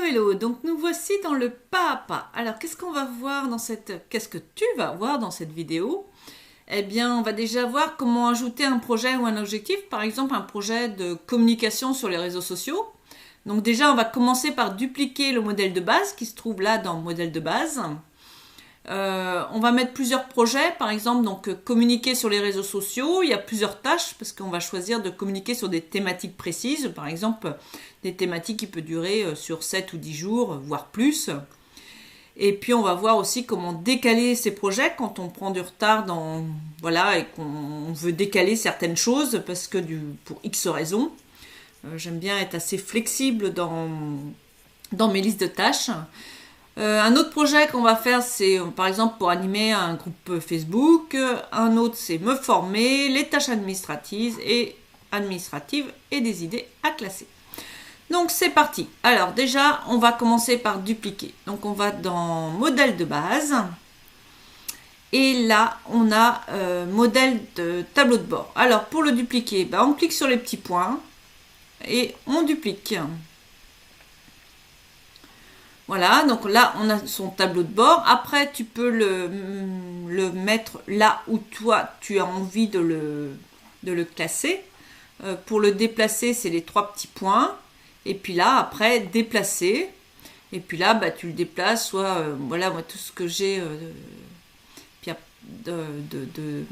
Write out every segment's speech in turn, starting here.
hello, donc nous voici dans le pas à pas. Alors qu'est-ce qu'on va voir dans qu'est-ce que tu vas voir dans cette vidéo? Eh bien, on va déjà voir comment ajouter un projet ou un objectif, par exemple un projet de communication sur les réseaux sociaux. Donc déjà, on va commencer par dupliquer le modèle de base qui se trouve là dans modèle de base. On va mettre plusieurs projets, par exemple, donc communiquer sur les réseaux sociaux. Il y a plusieurs tâches parce qu'on va choisir de communiquer sur des thématiques précises. Par exemple, des thématiques qui peuvent durer sur 7 ou 10 jours, voire plus. Et puis, on va voir aussi comment décaler ces projets quand on prend du retard voilà, et qu'on veut décaler certaines choses parce que pour X raisons. J'aime bien être assez flexible dans mes listes de tâches. Un autre projet qu'on va faire, c'est par exemple pour animer un groupe Facebook. Un autre, c'est me former, les tâches administratives et des idées à classer. Donc c'est parti. Alors déjà, on va commencer par dupliquer. Donc on va dans modèle de base. Et là, on a modèle de tableau de bord. Alors pour le dupliquer, on clique sur les petits points et on duplique. Voilà, donc là, on a son tableau de bord. Après, tu peux le mettre là où toi, tu as envie de le classer. Pour le déplacer, c'est les 3 petits points. Et puis là, après, déplacer. Et puis là, tu le déplaces. Soit, voilà, moi, tout ce que j'ai de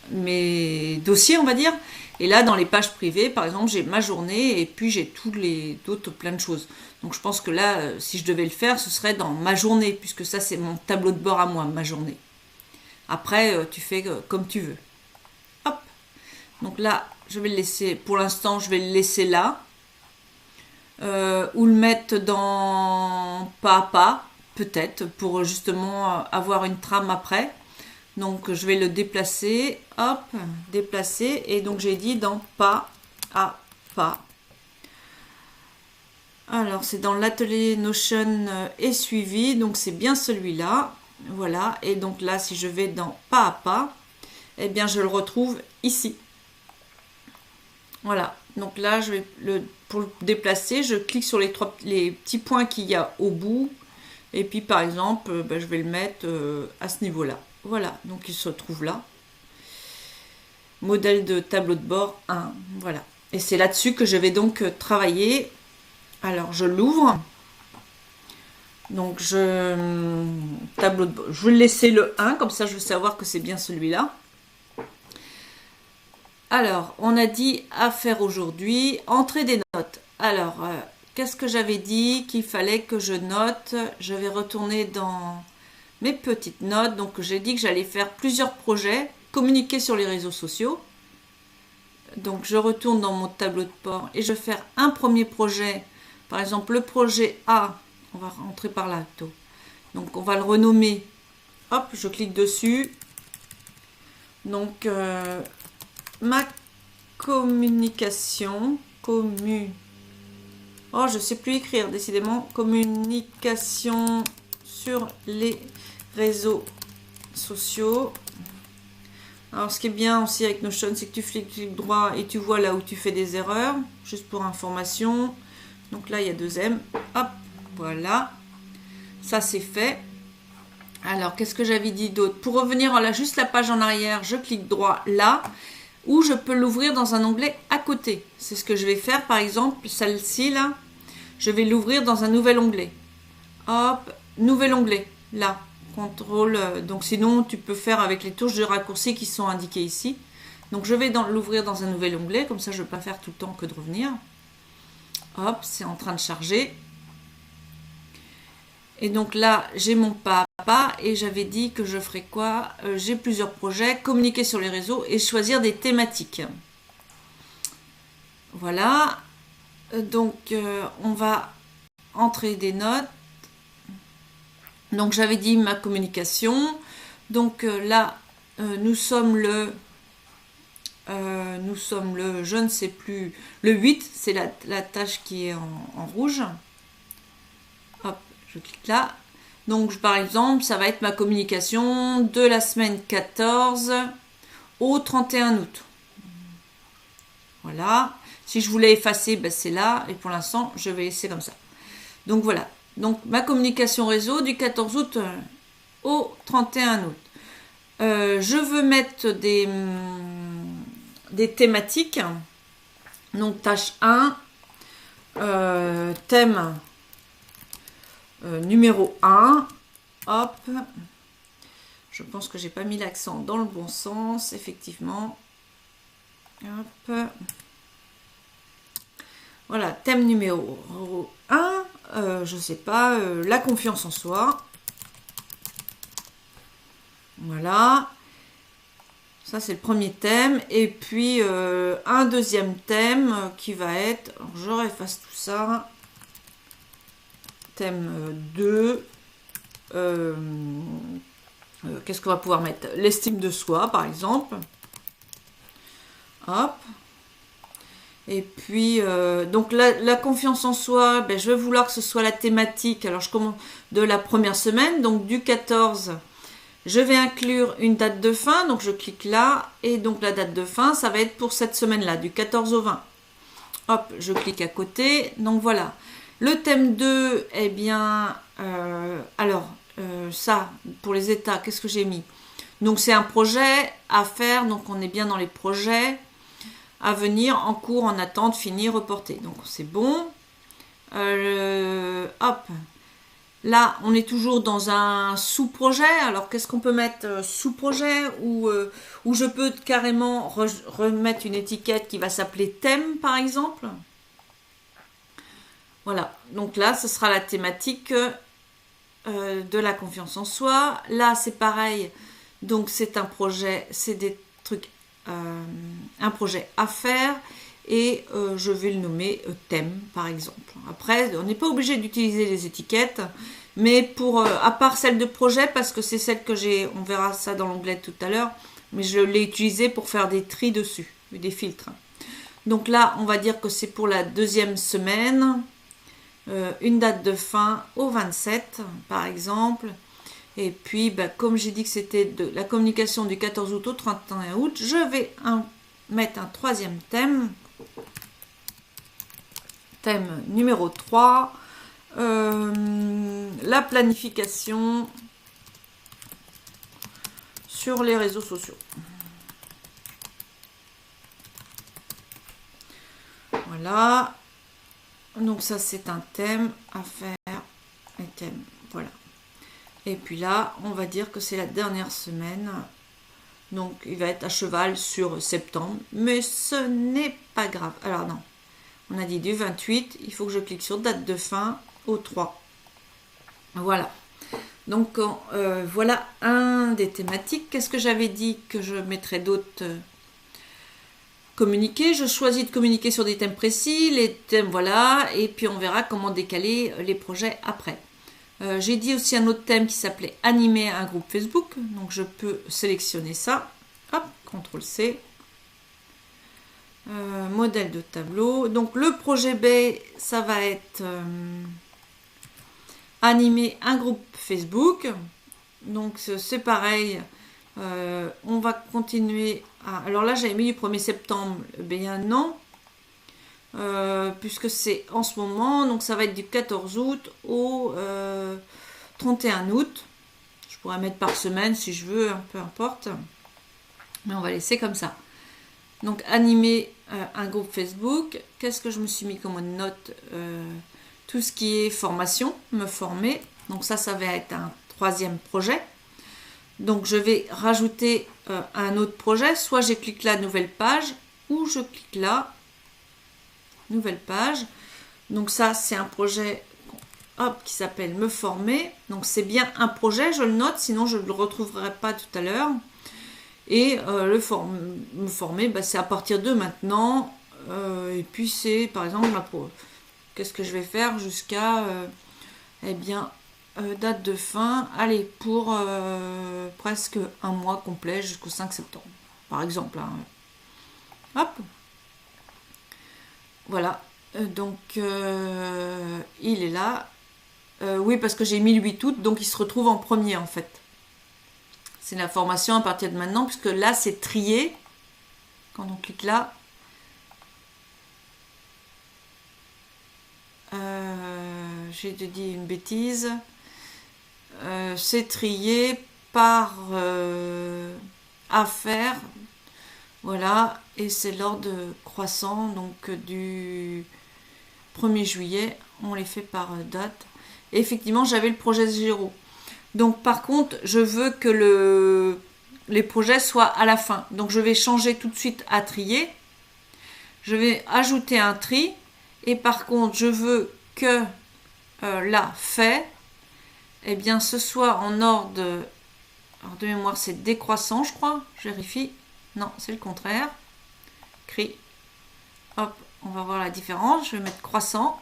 mes dossiers, on va dire. Et là, dans les pages privées, par exemple, j'ai ma journée et puis j'ai d'autres plein de choses. Donc je pense que là, si je devais le faire, ce serait dans ma journée, puisque ça, c'est mon tableau de bord à moi, ma journée. Après, tu fais comme tu veux. Hop. Donc là, je vais le laisser, pour l'instant, je vais le laisser là. Ou le mettre dans pas à pas, peut-être, pour justement avoir une trame après. Donc je vais le déplacer, hop, déplacer, et donc j'ai dit dans pas à pas. Alors c'est dans l'atelier Notion et suivi, donc c'est bien celui-là, voilà, et donc là si je vais dans pas à pas, eh bien je le retrouve ici. Voilà, donc là pour le déplacer, je clique sur les petits points qu'il y a au bout, et puis par exemple, je vais le mettre à ce niveau-là. Voilà, donc il se trouve là. Modèle de tableau de bord 1, voilà. Et c'est là-dessus que je vais donc travailler. Alors, je l'ouvre. Donc, tableau de bord. Je vais laisser le 1, comme ça je veux savoir que c'est bien celui-là. Alors, on a dit à faire aujourd'hui, entrer des notes. Alors, qu'est-ce que j'avais dit qu'il fallait que je note? Je vais retourner dans mes petites notes. Donc j'ai dit que j'allais faire plusieurs projets, communiquer sur les réseaux sociaux. Donc je retourne dans mon tableau de bord et je vais faire un premier projet. Par exemple le projet A, on va rentrer par là. Donc on va le renommer. Hop, je clique dessus. Donc ma communication, Oh, je sais plus écrire décidément. Communication sur les réseaux sociaux. Alors ce qui est bien aussi avec Notion, c'est que tu cliques droit et tu vois là où tu fais des erreurs, juste pour information. Donc là il y a 2 M, hop, voilà, ça c'est fait. Alors qu'est-ce que j'avais dit d'autre? Pour revenir à juste la page en arrière, je clique droit là, ou je peux l'ouvrir dans un onglet à côté. C'est ce que je vais faire, par exemple celle-ci là, je vais l'ouvrir dans un nouvel onglet. Hop, nouvel onglet, là, contrôle, donc sinon tu peux faire avec les touches de raccourci qui sont indiquées ici. Donc je vais l'ouvrir dans un nouvel onglet, comme ça je ne vais pas faire tout le temps que de revenir. Hop, c'est en train de charger. Et donc là, j'ai mon pas à pas et j'avais dit que je ferais quoi? J'ai plusieurs projets, communiquer sur les réseaux et choisir des thématiques. Voilà, donc on va entrer des notes. Donc j'avais dit ma communication. Donc là, nous sommes le je ne sais plus, le 8, c'est la tâche qui est en rouge. Hop, je clique là. Donc par exemple, ça va être ma communication de la semaine 14 au 31 août. Voilà. Si je voulais effacer, c'est là. Et pour l'instant, je vais laisser comme ça. Donc voilà, donc ma communication réseau du 14 août au 31 août. Je veux mettre des thématiques. Donc tâche 1, thème numéro 1. Hop. Je pense que j'ai pas mis l'accent dans le bon sens, effectivement. Hop. Voilà, thème numéro 1, je sais pas, la confiance en soi. Voilà. Ça, c'est le premier thème. Et puis, un deuxième thème qui va être... Je réefface tout ça. Thème 2. Qu'est-ce qu'on va pouvoir mettre? L'estime de soi, par exemple. Hop. Et puis, donc la confiance en soi, ben, je vais vouloir que ce soit la thématique. Alors, je commence de la première semaine, donc du 14, je vais inclure une date de fin. Donc, je clique là. Et donc, la date de fin, ça va être pour cette semaine-là, du 14 au 20. Hop, je clique à côté. Donc, voilà. Le thème 2, eh bien, ça, pour les états, qu'est-ce que j'ai mis? Donc, c'est un projet à faire. Donc, on est bien dans les projets à venir, en cours, en attente, fini, reporté. Donc, c'est bon. Hop. Là, on est toujours dans un sous-projet. Alors, qu'est-ce qu'on peut mettre sous-projet ou je peux carrément remettre une étiquette qui va s'appeler thème, par exemple. Voilà. Donc là, ce sera la thématique de la confiance en soi. Là, c'est pareil. Donc, c'est un projet, c'est des trucs, un projet à faire. Et je vais le nommer thème, par exemple. Après, on n'est pas obligé d'utiliser les étiquettes, mais pour, à part celle de projet, parce que c'est celle que j'ai, on verra ça dans l'onglet tout à l'heure, mais je l'ai utilisée pour faire des tris dessus, des filtres. Donc là, on va dire que c'est pour la deuxième semaine, une date de fin au 27, par exemple. Et puis, bah, comme j'ai dit que c'était de la communication du 14 août au 31 août, je vais mettre un troisième thème. Thème numéro 3, la planification sur les réseaux sociaux. Voilà. Donc ça, c'est un thème à faire. Un thème, voilà. Et puis là, on va dire que c'est la dernière semaine. Donc, il va être à cheval sur septembre. Mais ce n'est pas grave. Alors, non. On a dit du 28. Il faut que je clique sur date de fin au 3. Voilà. Donc, voilà un des thématiques. Qu'est-ce que j'avais dit que je mettrais d'autres communiquer? Je choisis de communiquer sur des thèmes précis. Les thèmes, voilà. Et puis, on verra comment décaler les projets après. J'ai dit aussi un autre thème qui s'appelait animer un groupe Facebook. Donc, je peux sélectionner ça. Hop, CTRL-C. Modèle de tableau. Donc, le projet B, ça va être animer un groupe Facebook. Donc, c'est pareil. On va continuer à... Alors là, j'avais mis du 1er septembre. Bien non. Puisque c'est en ce moment, donc ça va être du 14 août au 31 août. Je pourrais mettre par semaine si je veux, hein, peu importe. Mais on va laisser comme ça. Donc animer un groupe Facebook. Qu'est-ce que je me suis mis comme note? Tout ce qui est formation, me former. Donc ça va être un troisième projet. Donc je vais rajouter un autre projet. Soit je clique là, nouvelle page, ou je clique là, nouvelle page. Donc ça, c'est un projet qui s'appelle me former. Donc c'est bien un projet, je le note, sinon je ne le retrouverai pas tout à l'heure. Et me former, bah, c'est à partir de maintenant. Et puis c'est, par exemple, qu'est-ce que je vais faire jusqu'à, eh bien, date de fin, allez, pour presque un mois complet, jusqu'au 5 septembre, par exemple. Hein. Hop. Voilà, donc il est là. Oui, parce que j'ai mis le 8 août, donc il se retrouve en premier en fait. C'est la formation à partir de maintenant, puisque là c'est trié. Quand on clique là, j'ai dit une bêtise. C'est trié par affaire. Voilà, et c'est l'ordre croissant, donc du 1er juillet, on les fait par date. Et effectivement, j'avais le projet zéro. Donc par contre, je veux que les projets soient à la fin. Donc je vais changer tout de suite à trier. Je vais ajouter un tri. Et par contre, je veux que la fait, eh bien, ce soit en ordre de mémoire, c'est décroissant, je crois. Je vérifie. Non, c'est le contraire. Cri. Hop, on va voir la différence. Je vais mettre croissant.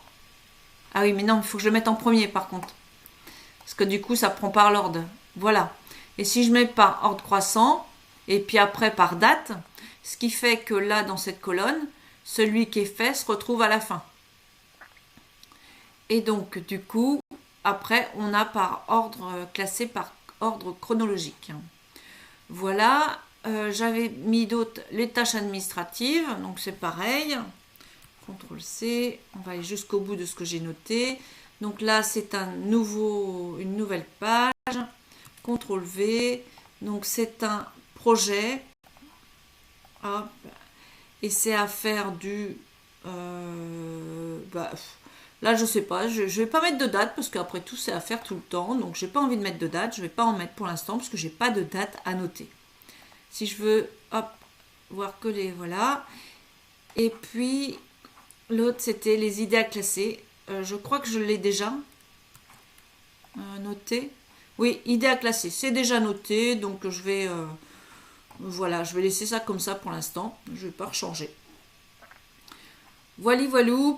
Ah oui, mais non, il faut que je le mette en premier par contre. Parce que du coup, ça prend par l'ordre. Voilà. Et si je mets par ordre croissant, et puis après par date, ce qui fait que là, dans cette colonne, celui qui est fait se retrouve à la fin. Et donc, du coup, après, on a par ordre, classé par ordre chronologique. Voilà. J'avais mis d'autres, les tâches administratives, donc c'est pareil. CTRL C, on va aller jusqu'au bout de ce que j'ai noté. Donc là, c'est une nouvelle page. CTRL V, donc c'est un projet. Hop. Et c'est à faire du... là, je sais pas, je vais pas mettre de date parce qu'après tout, c'est à faire tout le temps. Donc, j'ai pas envie de mettre de date. Je vais pas en mettre pour l'instant parce que j'ai pas de date à noter. Si je veux, hop, voir que les... Voilà. Et puis, l'autre, c'était les idées à classer. Je crois que je l'ai déjà noté. Oui, idées à classer. C'est déjà noté. Donc, je vais... voilà, je vais laisser ça comme ça pour l'instant. Je ne vais pas rechanger. Voilà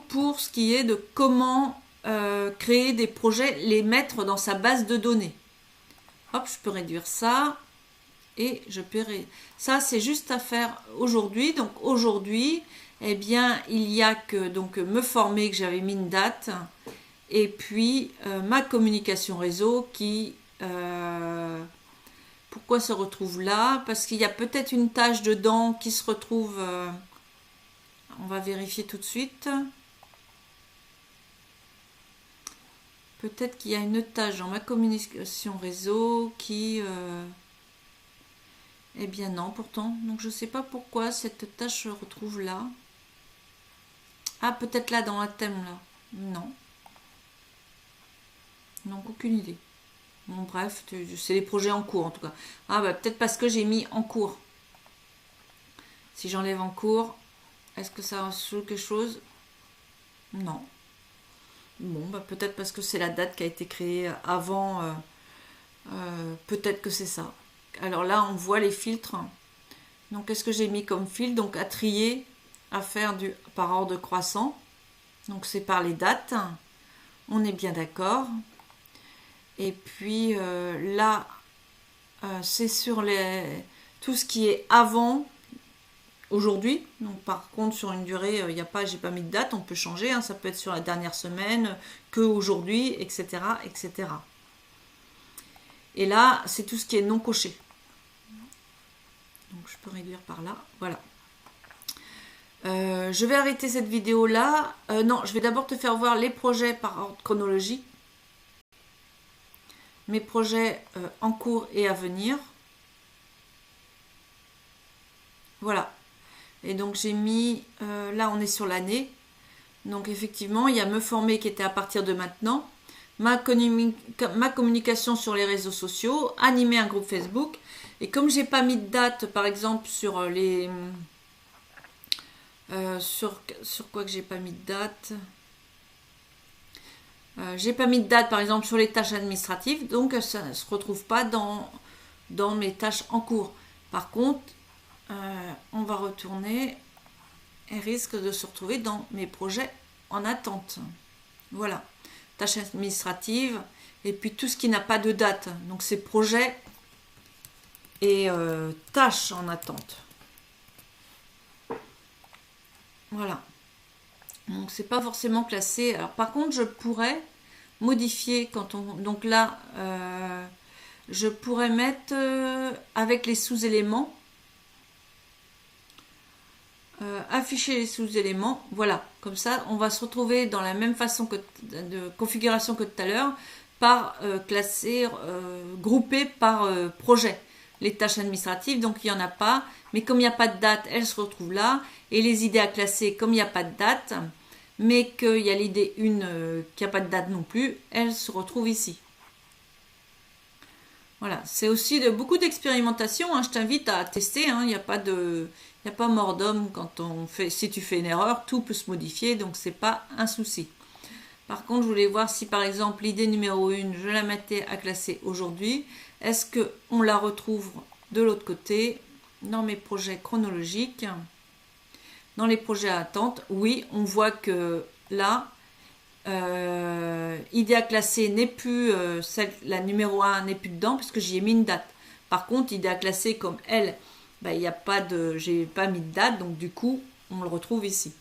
pour ce qui est de comment créer des projets, les mettre dans sa base de données. Hop, je peux réduire ça. Et je peux... Ça, c'est juste à faire aujourd'hui. Donc, aujourd'hui, eh bien, il y a que donc me former, que j'avais mis une date. Et puis, ma communication réseau qui... pourquoi se retrouve là? Parce qu'il y a peut-être une tâche dedans qui se retrouve... on va vérifier tout de suite. Peut-être qu'il y a une tâche dans ma communication réseau qui... Eh bien non, pourtant. Donc je ne sais pas pourquoi cette tâche se retrouve là. Ah, peut-être là, dans un thème, là. Non. Non, aucune idée. Bon, bref, c'est les projets en cours, en tout cas. Ah, bah peut-être parce que j'ai mis en cours. Si j'enlève en cours, est-ce que ça résout quelque chose? Non. Bon, bah peut-être parce que c'est la date qui a été créée avant. Peut-être que c'est ça. Alors là, on voit les filtres. Donc, qu'est-ce que j'ai mis comme filtre? Donc, à trier, à faire par ordre croissant. Donc, c'est par les dates. On est bien d'accord. Et puis, là, c'est sur tout ce qui est avant aujourd'hui. Donc, par contre, sur une durée, j'ai pas mis de date. On peut changer. Hein, ça peut être sur la dernière semaine, que aujourd'hui, etc., etc. Et là, c'est tout ce qui est non coché. Donc, je peux réduire par là. Voilà. Je vais arrêter cette vidéo là. Non, je vais d'abord te faire voir les projets par ordre chronologique. Mes projets en cours et à venir. Voilà. Et donc, j'ai mis... là, on est sur l'année. Donc, effectivement, il y a me former qui était à partir de maintenant. Ma communication sur les réseaux sociaux, animer un groupe Facebook. Et comme j'ai pas mis de date, par exemple, sur les... sur quoi que j'ai pas mis de date, j'ai pas mis de date, par exemple, sur les tâches administratives. Donc, ça ne se retrouve pas dans mes tâches en cours. Par contre, on va retourner et risque de se retrouver dans mes projets en attente. Voilà. Tâches administratives, et puis tout ce qui n'a pas de date. Donc, c'est projets et tâches en attente. Voilà. Donc, c'est pas forcément classé. Alors, par contre, je pourrais modifier quand on... Donc là, je pourrais mettre avec les sous-éléments. afficher les sous-éléments. Voilà, comme ça, on va se retrouver dans la même façon de configuration que tout à l'heure, par classer, grouper par projet. Les tâches administratives, donc il n'y en a pas, mais comme il n'y a pas de date, elles se retrouvent là. Et les idées à classer, comme il n'y a pas de date, mais qu'il y a l'idée 1 qui n'a pas de date non plus, elles se retrouvent ici. Voilà, c'est aussi beaucoup d'expérimentation, hein. Je t'invite à tester, hein. Il n'y a pas mort d'homme quand si tu fais une erreur, tout peut se modifier, donc c'est pas un souci. Par contre, je voulais voir si par exemple l'idée numéro 1, je la mettais à classer aujourd'hui. Est-ce qu'on la retrouve de l'autre côté dans mes projets chronologiques? Dans les projets à attente, oui, on voit que là, idée à classer n'est plus, la numéro 1 n'est plus dedans parce que j'y ai mis une date. Par contre, idée à classer comme elle, il y a pas de, j'ai pas mis de date, donc du coup, on le retrouve ici.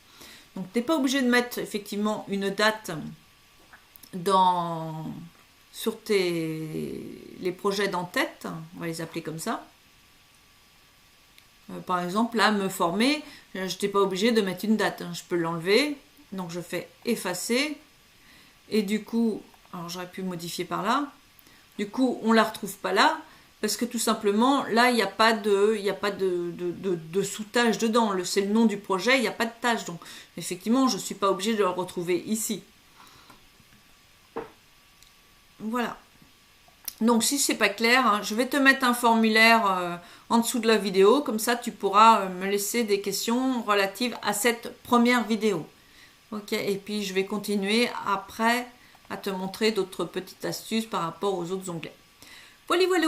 Donc, tu n'es pas obligé de mettre effectivement une date sur les projets d'en-tête, on va les appeler comme ça. Par exemple, là, me former, je n'étais pas obligé de mettre une date, hein. Je peux l'enlever, donc je fais effacer. Et du coup, alors j'aurais pu modifier par là. Du coup, on ne la retrouve pas là, parce que tout simplement, là, il n'y a pas de sous-tâche dedans. C'est le nom du projet, il n'y a pas de tâche. Donc, effectivement, je ne suis pas obligée de le retrouver ici. Voilà. Donc, si c'est pas clair, hein, je vais te mettre un formulaire en dessous de la vidéo. Comme ça, tu pourras me laisser des questions relatives à cette première vidéo. Ok, et puis je vais continuer après à te montrer d'autres petites astuces par rapport aux autres onglets. Voilà, voilà.